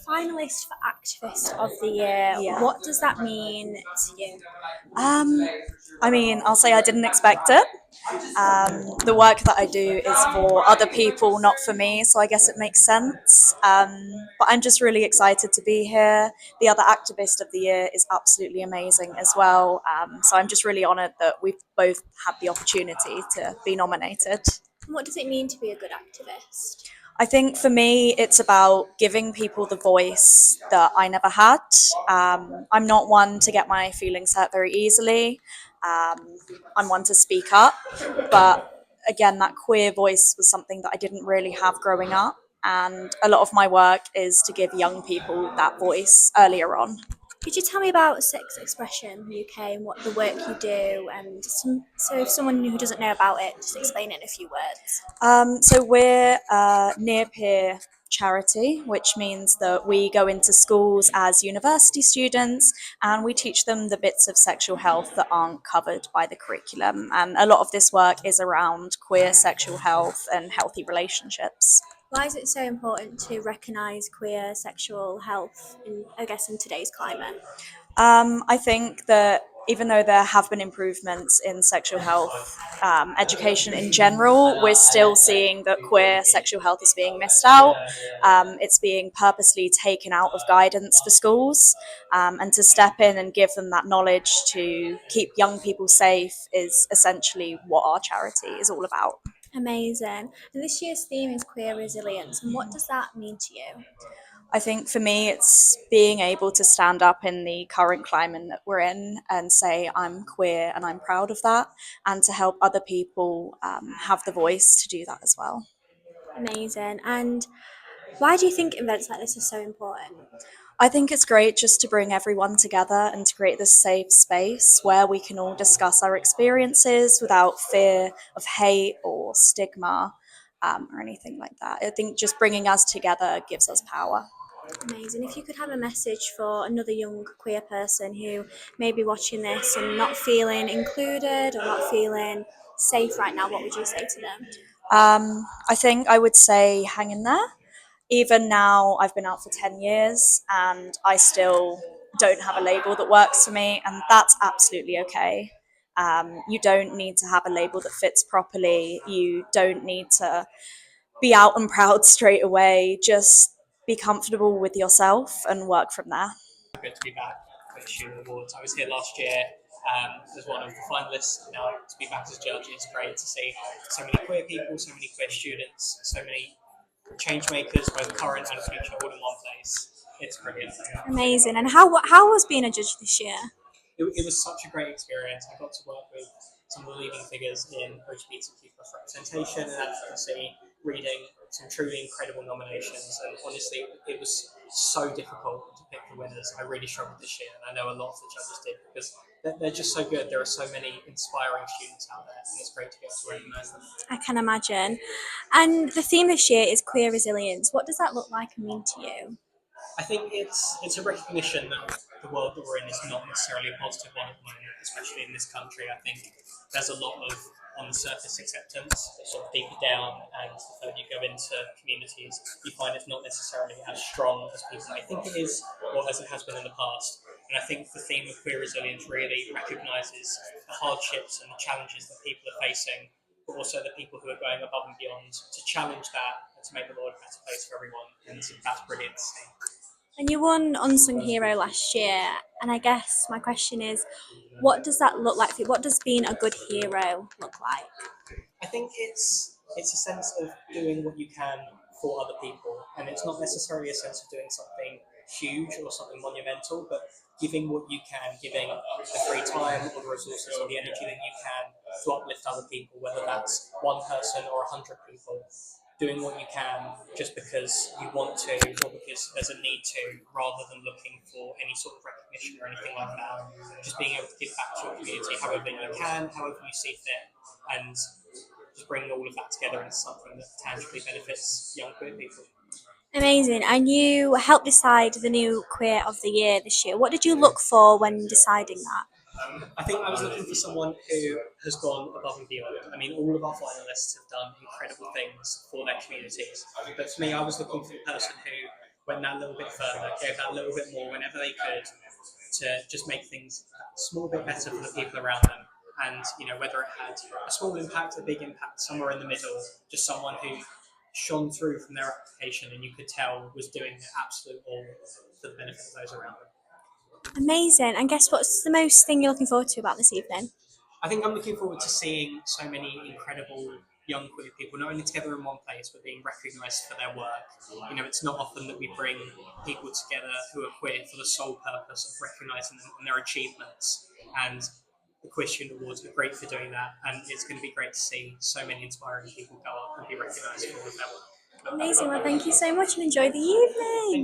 finalist for Activist of the Year. Yeah. What does that mean to you? I'll say I didn't expect it. The work that I do is for other people, not for me, so I guess it makes sense. But I'm just really excited to be here. The other Activist of the Year is absolutely amazing as well. So I'm just really honoured that we've both had the opportunity to be nominated. And what does it mean to be a good activist? I think for me, it's about giving people the voice that I never had. I'm not one to get my feelings hurt very easily. I'm one to speak up. But again, that queer voice was something that I didn't really have growing up. And a lot of my work is to give young people that voice earlier on. Could you tell me about sex expression in the UK and what the work you do? And so if someone who doesn't know about it, just explain it in a few words. So we're a near peer charity, which means that we go into schools as university students and we teach them the bits of sexual health that aren't covered by the curriculum. And a lot of this work is around queer sexual health and healthy relationships. Why is it so important to recognise queer sexual health, in today's climate? I think that even though there have been improvements in sexual health education in general, we're still seeing that queer sexual health is being missed out. It's being purposely taken out of guidance for schools, and to step in and give them that knowledge to keep young people safe is essentially what our charity is all about. Amazing. And this year's theme is queer resilience. And what does that mean to you? I think for me, it's being able to stand up in the current climate that we're in and say, I'm queer and I'm proud of that, and to help other people have the voice to do that as well. Amazing. And why do you think events like this are so important? I think it's great just to bring everyone together and to create this safe space where we can all discuss our experiences without fear of hate or stigma or anything like that. I think just bringing us together gives us power. Amazing. If you could have a message for another young queer person who may be watching this and not feeling included or not feeling safe right now, what would you say to them? I think I would say hang in there. Even now, I've been out for 10 years and I still don't have a label that works for me, and that's absolutely okay. You don't need to have a label that fits properly. You don't need to be out and proud straight away. Just be comfortable with yourself and work from there. Good to be back at the Student Awards. I was here last year as one of the finalists. Now to be back as a judge, it's great to see so many queer people, so many queer students, so many change makers, both current and future, all in one place. It's brilliant. Amazing. And how was being a judge this year? It was such a great experience. I got to work with some of the leading figures in LGBTQ plus representation and advocacy, reading some truly incredible nominations. And honestly, it was so difficult to pick the winners. I really struggled this year, and I know a lot of the judges did because they're just so good. There are so many inspiring students out there, and it's great to get to recognise them. I can imagine. And the theme this year is queer resilience. What does that look like and mean to you? I think it's a recognition that the world that we're in is not necessarily a positive one at the moment, especially in this country. I think there's a lot of on the surface acceptance, sort of deeper down, and the further you go into communities, you find it's not necessarily as strong as people may think it is, or as it has been in the past. And I think the theme of queer resilience really recognises the hardships and the challenges that people are facing, but also the people who are going above and beyond to challenge that and to make the world a better place for everyone. And that's brilliant to see. And you won Unsung Hero last year, and I guess my question is, what does that look like for you? What does being a good hero look like? I think it's a sense of doing what you can for other people, and it's not necessarily a sense of doing something huge or something monumental, but giving what you can, giving the free time or the resources or the energy that you can to uplift other people, whether that's one person or 100 people. Doing what you can just because you want to or because there's a need to, rather than looking for any sort of recognition or anything like that. Just being able to give back to your community however you can, however you see fit, and just bringing all of that together into something that tangibly benefits young queer people. Amazing. And you helped decide the new Queer of the Year this year. What did you look for when deciding that? I think I was looking for someone who has gone above and beyond. I mean, all of our finalists have done incredible things for their communities. But for me, I was looking for the person who, went that little bit further, gave that little bit more whenever they could to just make things a small bit better for the people around them. And whether it had a small impact, a big impact, somewhere in the middle, just someone who shone through from their application and you could tell was doing their absolute all for the benefit of those around them. Amazing. And guess what's the most thing you're looking forward to about this evening? I think I'm looking forward to seeing so many incredible young queer people, not only together in one place, but being recognised for their work. It's not often that we bring people together who are queer for the sole purpose of recognising them and their achievements. And the Queer Student Awards are great for doing that, and it's going to be great to see so many inspiring people go up and be recognised for all of their work. Amazing. Well, thank you so much and enjoy the evening.